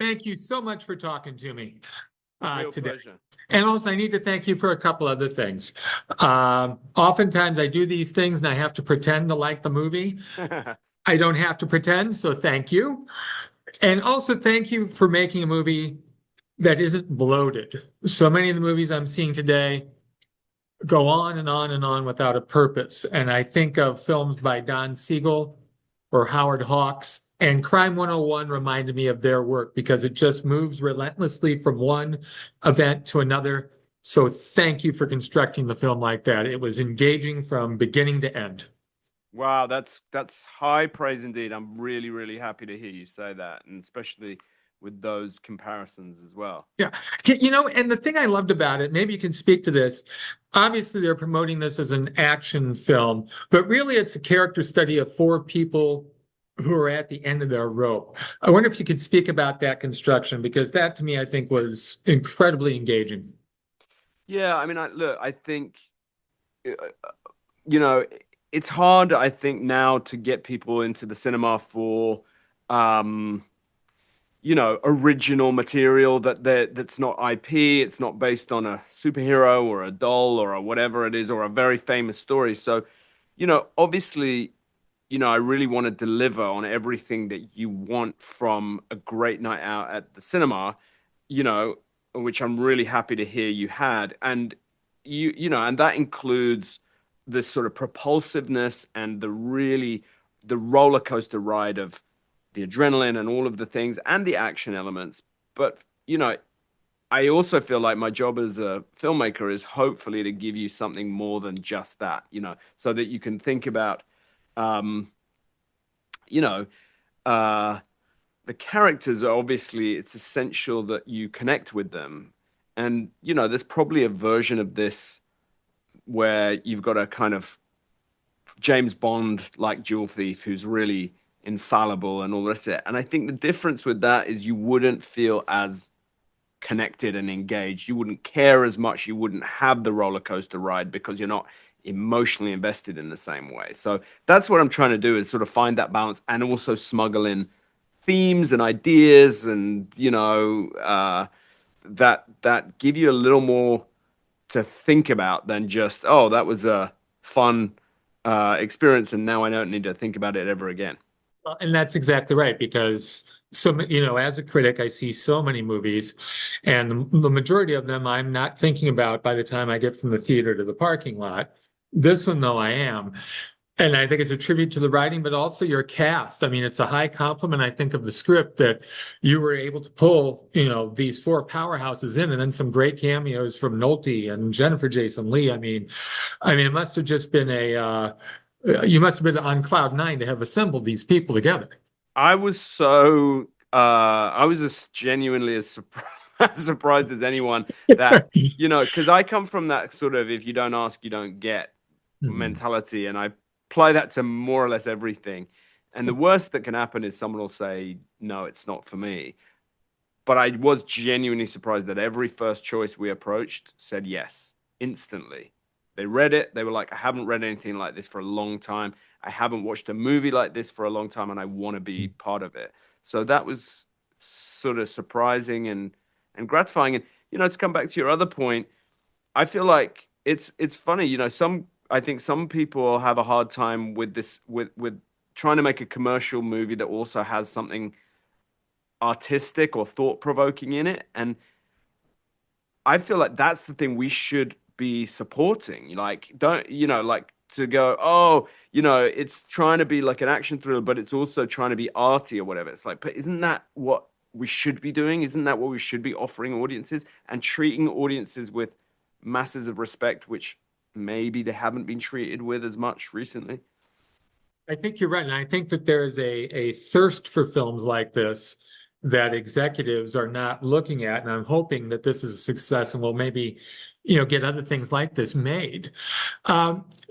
Thank you so much for talking to me Real today. pleasure. And also, I need to thank you for a couple other things. Oftentimes, I do these things and I have to pretend to like the movie. I don't have to pretend, so thank you. And also, thank you for making a movie that isn't bloated. So many of the movies I'm seeing today go on and on and on without a purpose. And I think of films by Don Siegel or Howard Hawks, and Crime 101 reminded me of their work because it just moves relentlessly from one event to another. So thank you for constructing the film like that. It was engaging from beginning to end. Wow, that's high praise indeed. I'm really, really happy to hear you say that, and especially with those comparisons as well. Yeah. And the thing I loved about it, maybe you can speak to this. Obviously, they're promoting this as an action film, but really it's a character study of four people who are at the end of their rope. I wonder if you could speak about that construction, because that to me, I think was incredibly engaging. Yeah, I mean, look, I think uh, you know, it's hard, I think, now to get people into the cinema for um original material that's not IP, it's not based on a superhero or a doll or a whatever it is, or a very famous story. So, obviously, I really want to deliver on everything that you want from a great night out at the cinema, you know, which I'm really happy to hear you had. And and that includes this sort of propulsiveness and the roller coaster ride of the adrenaline and all of the things and the action elements. But, I also feel like my job as a filmmaker is hopefully to give you something more than just that, so that you can think about, um, you know, uh, the characters are obviously, it's essential that you connect with them. And, there's probably a version of this where you've got a kind of James Bond like dual thief who's really infallible and all the rest of it. And I think the difference with that is you wouldn't feel as connected and engaged. You wouldn't care as much. You wouldn't have the roller coaster ride because you're not emotionally invested in the same way. So that's what I'm trying to do, is sort of find that balance and also smuggle in themes and ideas and that give you a little more to think about than just, oh, that was a fun experience and now I don't need to think about it ever again. Well, and that's exactly right, because as a critic, I see so many movies, and the majority of them I'm not thinking about by the time I get from the theater to the parking lot. This one, though, I am. And I think it's a tribute to the writing, but also your cast. I mean, it's a high compliment, I think, of the script that you were able to pull, these four powerhouses in, and then some great cameos from Nolte and Jennifer Jason Leigh. I mean, it must have just been you must have been on cloud nine to have assembled these people together. I was as genuinely as as surprised as anyone that, because I come from that sort of if you don't ask, you don't get Mhm. mentality, and I apply that to more or less everything. And the worst that can happen is someone will say, no, it's not for me. But I was genuinely surprised that every first choice we approached said yes instantly. They read it. They were like, I haven't read anything like this for a long time. I haven't watched a movie like this for a long time, and I want to be part of it. So that was sort of surprising and gratifying. And to come back to your other point, I feel like it's funny. I think some people have a hard time with this with trying to make a commercial movie that also has something artistic or thought provoking in it. And I feel like that's the thing we should be supporting. Like, don't, like to go, oh, it's trying to be like an action thriller, but it's also trying to be arty or whatever. It's like, but isn't that what we should be doing? Isn't that what we should be offering audiences and treating audiences with masses of respect, which maybe they haven't been treated with as much recently? I think you're right. And I think that there is a thirst for films like this that executives are not looking at. And I'm hoping that this is a success and will maybe, get other things like this made.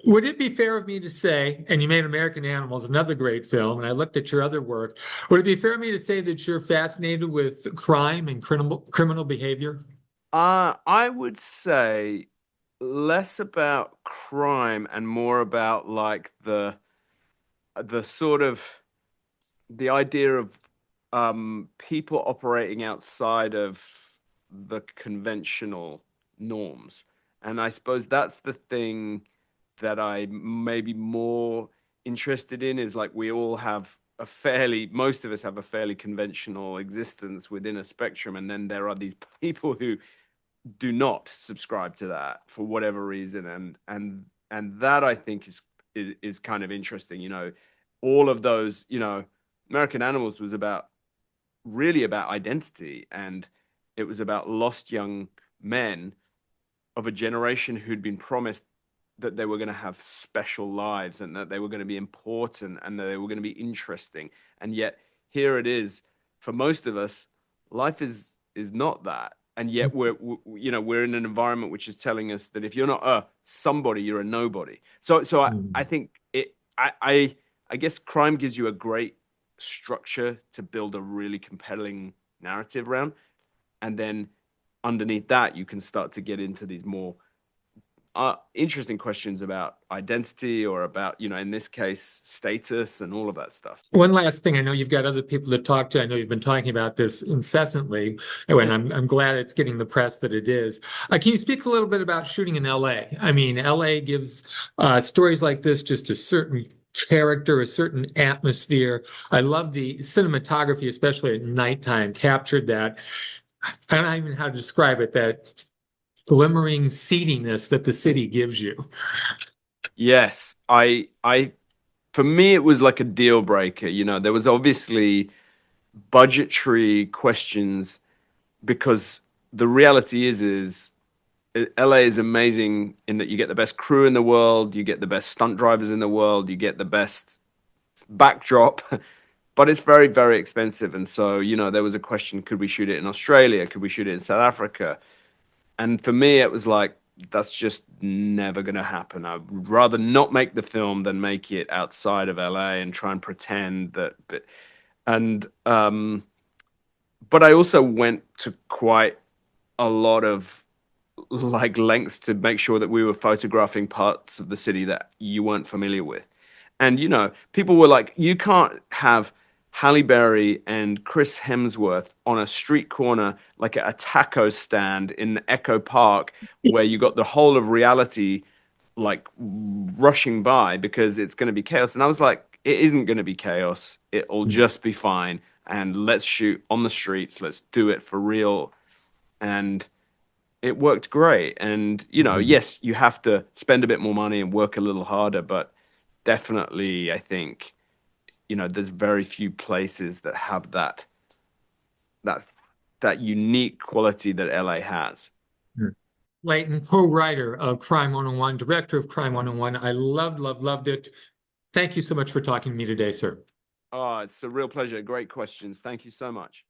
Would it be fair of me to say, and you made American Animals, another great film, and I looked at your other work, would it be fair of me to say that you're fascinated with crime and criminal behavior? I would say less about crime and more about like the sort of the idea of people operating outside of the conventional norms. And I suppose that's the thing that I may be more interested in, is like we all have a fairly, most of us have a fairly conventional existence within a spectrum. And then there are these people who do not subscribe to that for whatever reason. And that I think is kind of interesting. All of those, American Animals was about really about identity, and it was about lost young men of a generation who'd been promised that they were going to have special lives and that they were going to be important and that they were going to be interesting. And yet here it is, for most of us, life is not that. And yet we're in an environment which is telling us that if you're not a somebody, you're a nobody. So I think I guess crime gives you a great structure to build a really compelling narrative around, and then underneath that you can start to get into these more interesting questions about identity, or about, in this case, status and all of that stuff. One last thing, I know you've got other people to talk to. I know you've been talking about this incessantly, and I'm glad it's getting the press that it is. Can you speak a little bit about shooting in LA? I mean, LA gives stories like this just a certain character, a certain atmosphere. I love the cinematography, especially at nighttime, captured that. I don't know even how to describe it, that glimmering seediness that the city gives you. Yes, for me it was like a deal breaker. There was obviously budgetary questions, because the reality is LA is amazing in that you get the best crew in the world, you get the best stunt drivers in the world, you get the best backdrop, but it's very, very expensive. And so, there was a question, could we shoot it in Australia? Could we shoot it in South Africa? And for me, it was like, that's just never going to happen. I'd rather not make the film than make it outside of LA and try and pretend that. But I also went to quite a lot of like lengths to make sure that we were photographing parts of the city that you weren't familiar with. And people were like, you can't have Halle Berry and Chris Hemsworth on a street corner, like at a taco stand in Echo Park, where you got the whole of reality like rushing by, because it's going to be chaos. And I was like, it isn't going to be chaos. It'll just be fine. And let's shoot on the streets. Let's do it for real. And it worked great. And, yes, you have to spend a bit more money and work a little harder, but definitely, I think, there's very few places that have that unique quality that LA has. Layton, co-writer of Crime 101, director of Crime 101. I loved it. Thank you so much for talking to me today, sir. Oh, it's a real pleasure. Great questions. Thank you so much.